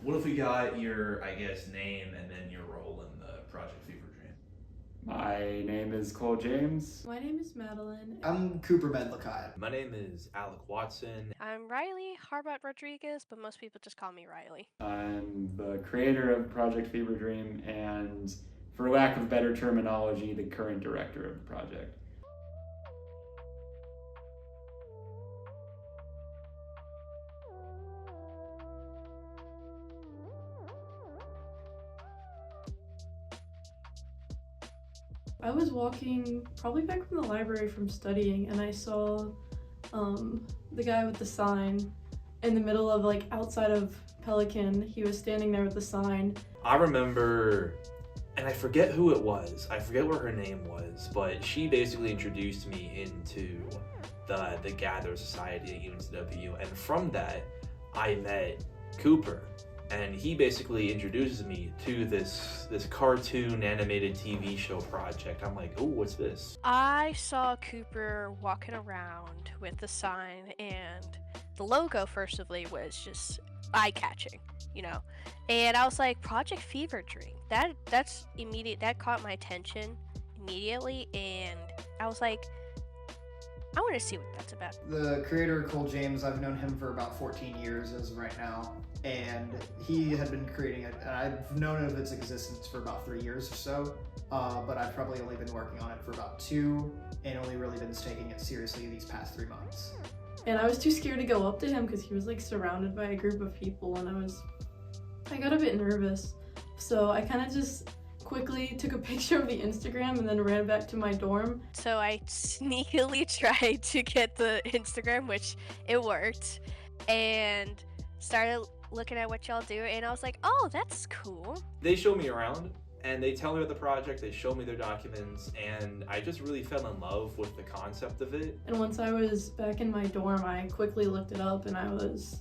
What if we got your, I guess, name and then your role in the Project Fever Dream? My name is Cole James. My name is Madeline. I'm Cooper Medlicott. My name is Alec Watson. I'm Riley Harbat Rodriguez, but most people just call me Riley. I'm the creator of Project Fever Dream and, for lack of better terminology, the current director of the project. I was walking probably back from the library from studying, and I saw the guy with the sign in the middle of, like, outside of Pelican. He was standing there with the sign. I remember, and I forget who it was. I forget what her name was, but she basically introduced me into the Gather Society at UNSW, and from that, I met Cooper. And he basically introduces me to this cartoon animated TV show project. I'm like, oh, what's this? I saw Cooper walking around with the sign, and the logo, first of all, was just eye-catching, you know? And I was like, Project Fever Dream. That's immediate. That caught my attention immediately, and I was like, I want to see what that's about. The creator, Cole James, I've known him for about 14 years as of right now, and he had been creating it, and I've known of its existence for about 3 years or so, but I've probably only been working on it for about 2, and only really been taking it seriously these past 3 months. And I was too scared to go up to him because he was, like, surrounded by a group of people, and I got a bit nervous. So I kind of just quickly took a picture of the Instagram and then ran back to my dorm. So I sneakily tried to get the Instagram, which it worked, and started looking at what y'all do, and I was like, oh, that's cool. They show me around, and they tell me about the project, they show me their documents, and I just really fell in love with the concept of it. And once I was back in my dorm, I quickly looked it up, and I was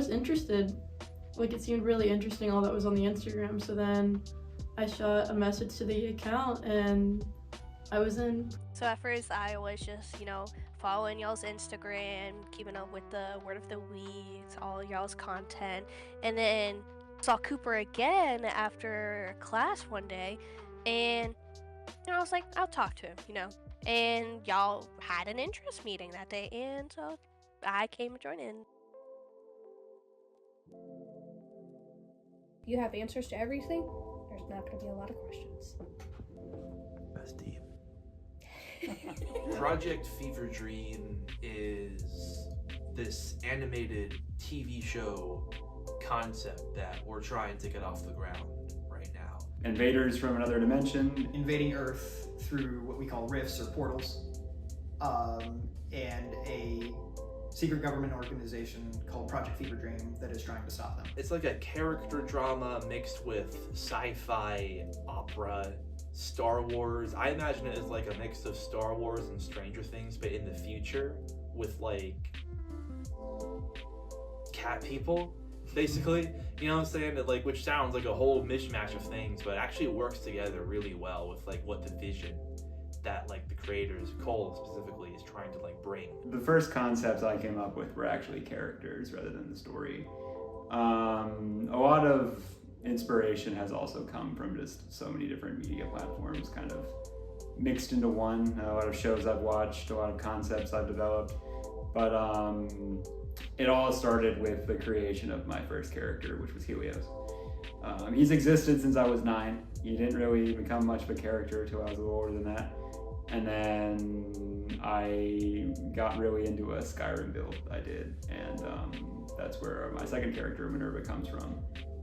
interested. Like, it seemed really interesting, all that was on the Instagram. So then I shot a message to the account, and I was in. So at first I was just, following y'all's Instagram, keeping up with the word of the week, all y'all's content, and then saw Cooper again after class one day, and I was like, I'll talk to him, and y'all had an interest meeting that day, and so I came to join in. You have answers to everything, there's not going to be a lot of questions. That's deep. Project Fever Dream is this animated TV show concept that we're trying to get off the ground right now. Invaders from another dimension. Invading Earth through what we call rifts or portals, and a secret government organization called Project Fever Dream that is trying to stop them. It's like a character drama mixed with sci-fi, opera, Star Wars. I imagine it as like a mix of Star Wars and Stranger Things, but in the future with like cat people, basically. You know what I'm saying? Which sounds like a whole mishmash of things, but actually works together really well with like what the vision that like the creators, Cole specifically, is trying to like bring. The first concepts I came up with were actually characters rather than the story. A lot of inspiration has also come from just so many different media platforms kind of mixed into one. A lot of shows I've watched, a lot of concepts I've developed, but it all started with the creation of my first character, which was Helios. He's existed since I was 9. He didn't really become much of a character until I was a little older than that. And then I got really into a Skyrim build I did, and that's where my second character, Minerva, comes from.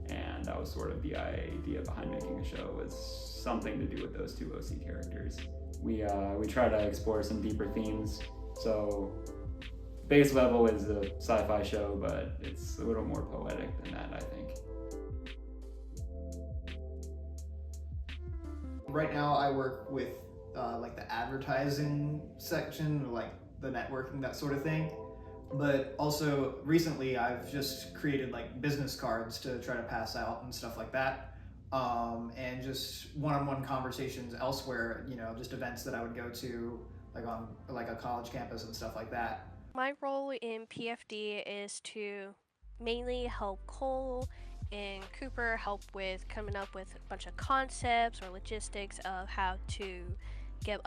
And that was sort of the idea behind making a show, was something to do with those 2 OC characters. We try to explore some deeper themes. So base level is a sci-fi show, but it's a little more poetic than that, I think. Right now I work with like the advertising section, like the networking, that sort of thing. But also recently I've just created like business cards to try to pass out and stuff like that. And just one-on-one conversations elsewhere, just events that I would go to, like on like a college campus and stuff like that. My role in p.f.d. is to mainly help Cole and Cooper help with coming up with a bunch of concepts or logistics of how to get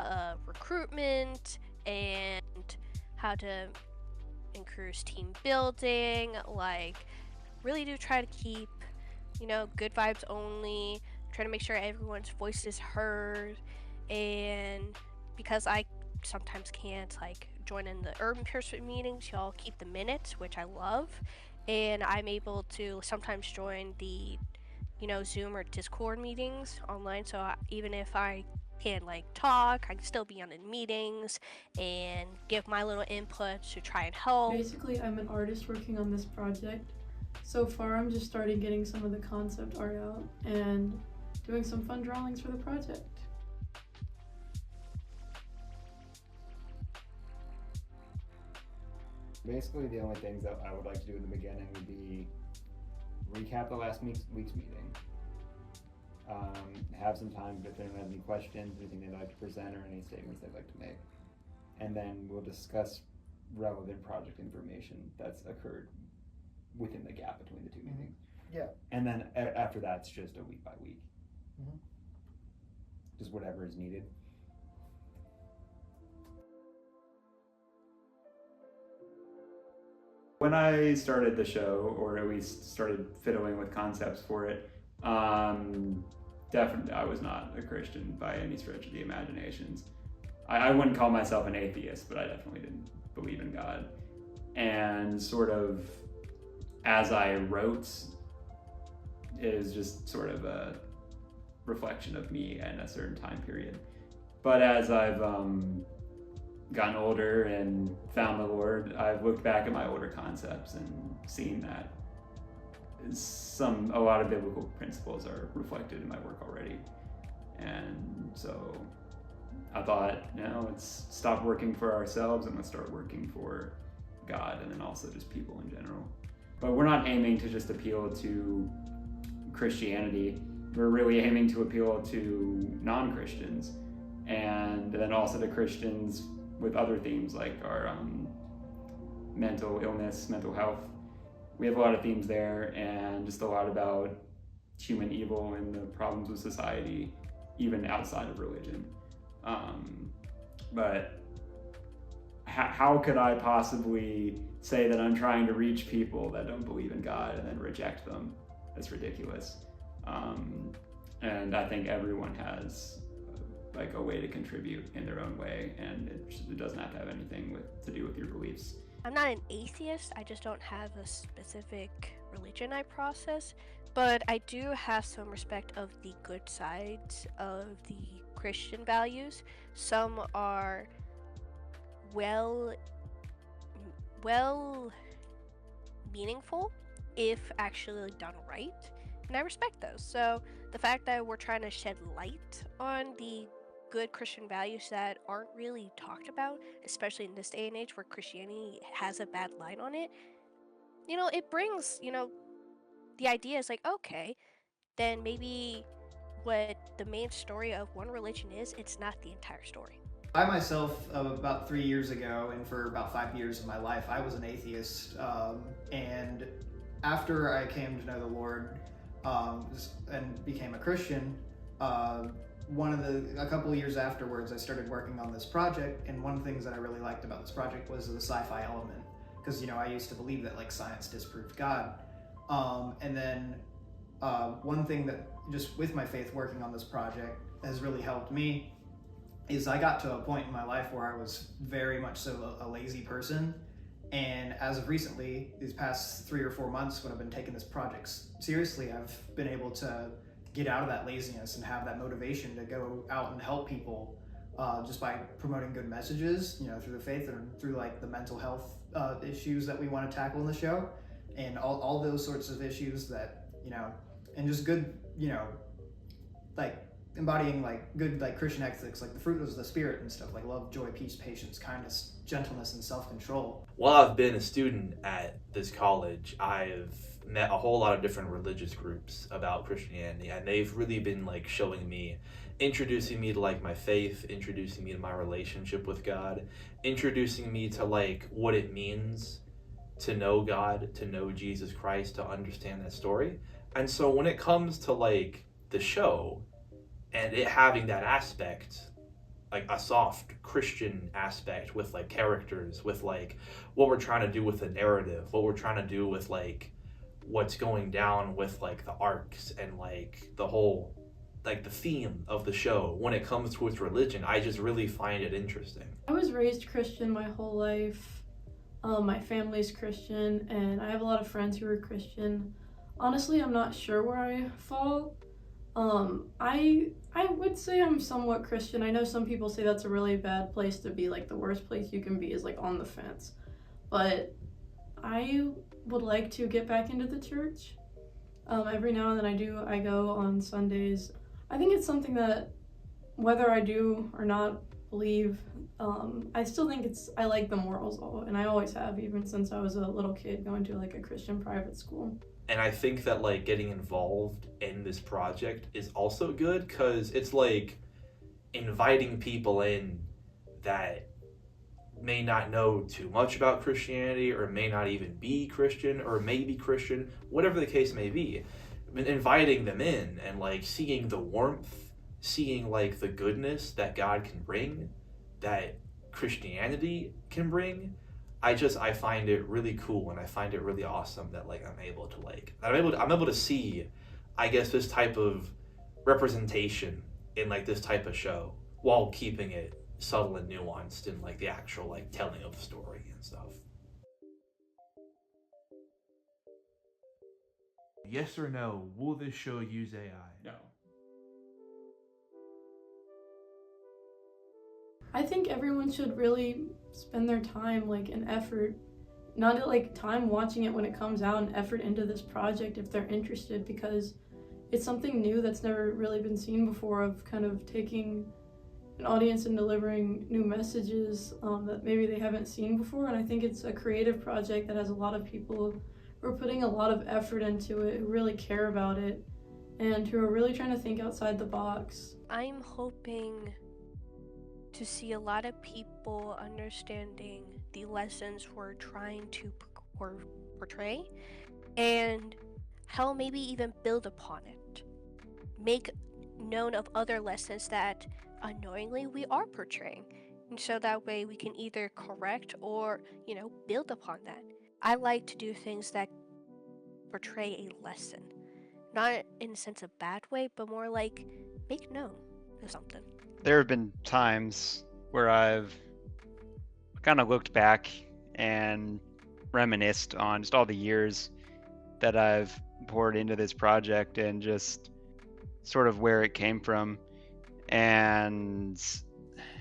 recruitment and how to increase team building. Like, really do try to keep, good vibes only, try to make sure everyone's voice is heard. And because I sometimes can't join in the urban pursuit meetings, y'all keep the minutes, which I love, and I'm able to sometimes join the Zoom or Discord meetings online, so even if I can't talk, I can still be on the meetings and give my little input to try and help. Basically, I'm an artist working on this project. So far, I'm just starting getting some of the concept art out and doing some fun drawings for the project. Basically, the only things that I would like to do in the beginning would be recap the last week's meeting, have some time if anyone has any questions, anything they'd like to present, or any statements they'd like to make. And then we'll discuss relevant project information that's occurred within the gap between the two meetings. Yeah. And then after that, it's just a week by week. Mhm. Just whatever is needed. When I started the show, or at least started fiddling with concepts for it, definitely I was not a Christian by any stretch of the imaginations. I wouldn't call myself an atheist, but I definitely didn't believe in God. And sort of as I wrote, it was just sort of a reflection of me and a certain time period. But as I've gotten older and found the Lord, I've looked back at my older concepts and seen that a lot of biblical principles are reflected in my work already. And so I thought, let's stop working for ourselves and let's start working for God, and then also just people in general. But we're not aiming to just appeal to Christianity. We're really aiming to appeal to non-Christians, and then also to Christians with other themes like our mental illness, mental health. We have a lot of themes there, and just a lot about human evil and the problems with society, even outside of religion. But how could I possibly say that I'm trying to reach people that don't believe in God and then reject them? That's ridiculous. And I think everyone has a way to contribute in their own way, and it doesn't have to have anything to do with your beliefs. I'm not an atheist, I just don't have a specific religion I process, but I do have some respect of the good sides of the Christian values. Some are well meaningful if actually done right, and I respect those. So the fact that we're trying to shed light on the good Christian values that aren't really talked about, especially in this day and age where Christianity has a bad light on it, it brings, the idea is okay, then maybe what the main story of one religion is, it's not the entire story. I myself, about 3 years ago, and for about 5 years of my life, I was an atheist. And after I came to know the Lord and became a Christian, a couple of years afterwards, I started working on this project, and one of the things that I really liked about this project was the sci-fi element, because I used to believe that science disproved God, and then one thing that just with my faith working on this project has really helped me is I got to a point in my life where I was very much so a lazy person, and as of recently, these past 3 or 4 months when I've been taking this project seriously, I've been able to get out of that laziness and have that motivation to go out and help people just by promoting good messages, through the faith and through the mental health issues that we want to tackle in the show, and all those sorts of issues that, and just good, embodying good Christian ethics, the fruit of the spirit and stuff, love, joy, peace, patience, kindness, gentleness, and self-control. While I've been a student at this college, I've met a whole lot of different religious groups about Christianity, and they've really been introducing me to my faith, introducing me to my relationship with God, introducing me to what it means to know God, to know Jesus Christ, to understand that story. And so when it comes to like the show and it having that aspect, like a soft Christian aspect with like characters, with like what we're trying to do with the narrative, what we're trying to do with like what's going down with like the arcs and like the whole like the theme of the show when it comes to its religion, I just really find it interesting. I was raised Christian my whole life. My family's Christian, and I have a lot of friends who are Christian. Honestly, I'm not sure where I fall. I would say I'm somewhat Christian. I know some people say that's a really bad place to be, like the worst place you can be is like on the fence. But I would like to get back into the church. Every now and then I go on Sundays. I think it's something that whether I do or not believe, I still think I like the morals of it, and I always have, even since I was a little kid going to like a Christian private school. And I think that like getting involved in this project is also good because it's like inviting people in that may not know too much about Christianity or may not even be Christian or may be Christian, whatever the case may be. Inviting them in and like seeing the warmth, seeing like the goodness that God can bring, that Christianity can bring. I find it really cool and I find it really awesome that like I'm able to see, I guess, this type of representation in like this type of show while keeping it subtle and nuanced in like the actual like telling of the story and stuff. Yes or no, will this show use AI? No. I think everyone should really spend their time, like, and effort, not like time watching it when it comes out, and effort into this project if they're interested, because it's something new that's never really been seen before, of kind of taking an audience and delivering new messages that maybe they haven't seen before. And I think it's a creative project that has a lot of people who are putting a lot of effort into it, who really care about it, and who are really trying to think outside the box. I'm hoping to see a lot of people understanding the lessons we're trying to portray and how maybe even build upon it. Make known of other lessons that unknowingly we are portraying. And so that way we can either correct or, build upon that. I like to do things that portray a lesson. Not in a sense of bad way, but more like make known of something. There have been times where I've kind of looked back and reminisced on just all the years that I've poured into this project and just sort of where it came from. And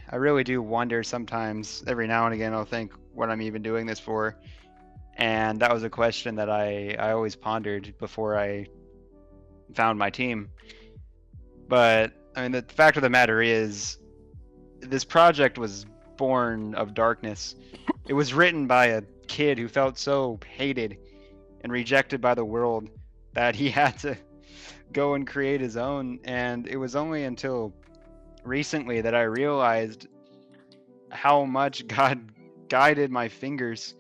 I really do wonder sometimes, every now and again, I'll think what I'm even doing this for. And that was a question that I always pondered before I found my team. But I mean, the fact of the matter is, this project was born of darkness. It was written by a kid who felt so hated and rejected by the world that he had to go and create his own. And it was only until recently that I realized how much God guided my fingers.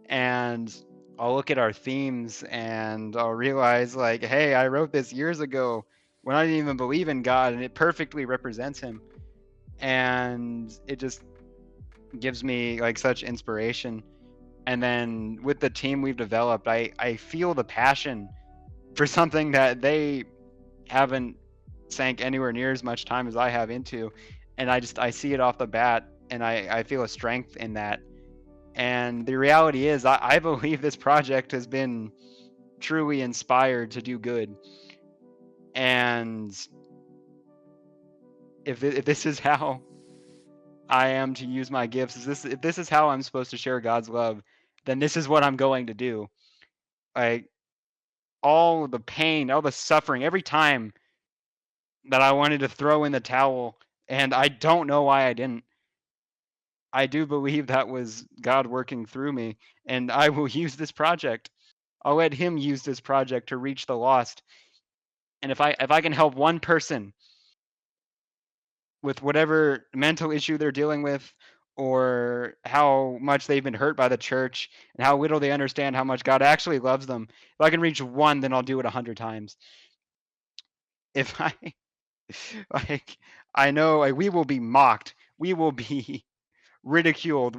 And I'll look at our themes and I'll realize, like, hey, I wrote this years ago when I didn't even believe in God, and it perfectly represents him. And it just gives me like such inspiration. And then with the team we've developed, I feel the passion for something that they haven't sank anywhere near as much time as I have into. And I see it off the bat, and I feel a strength in that. And the reality is, I believe this project has been truly inspired to do good. And if this is how I am to use my gifts, if this is how I'm supposed to share God's love, then this is what I'm going to do. Like, all the pain, all the suffering, every time that I wanted to throw in the towel, and I don't know why I didn't, I do believe that was God working through me, and I will use this project. I'll let him use this project to reach the lost. And if I can help one person with whatever mental issue they're dealing with, or how much they've been hurt by the church and how little they understand how much God actually loves them. If I can reach one, then I'll do it 100 times. If I like, I know like we will be mocked, we will be ridiculed,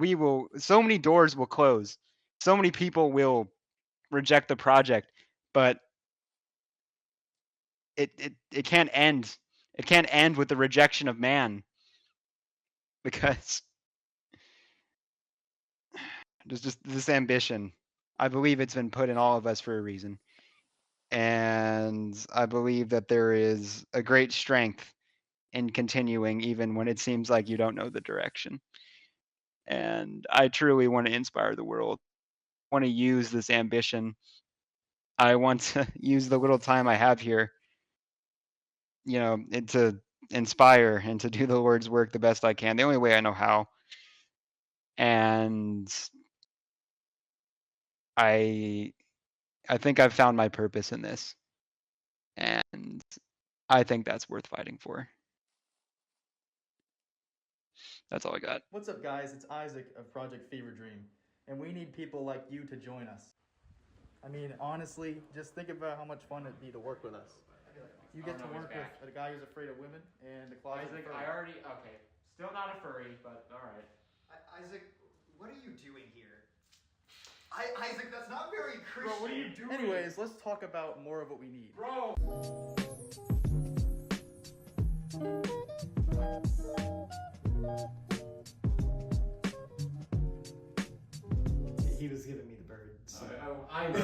so many doors will close, so many people will reject the project, but it can't end. It can't end with the rejection of man, because there's just this ambition. I believe it's been put in all of us for a reason. And I believe that there is a great strength in continuing even when it seems like you don't know the direction. And I truly want to inspire the world. I want to use this ambition. I want to use the little time I have here, to inspire and to do the Lord's work the best I can, the only way I know how. And I think I've found my purpose in this. And I think that's worth fighting for. That's all I got. What's up, guys? It's Isaac of Project Fever Dream, and we need people like you to join us. I mean, honestly, just think about how much fun it'd be to work with us. You get to work with a guy who's afraid of women and the closet Isaac, furry. okay. Still not a furry, but all right. Isaac, what are you doing here? Isaac, that's not very Christian. Bro, what are you doing? Anyways, let's talk about more of what we need. Bro! He was giving me the bird. So. I know.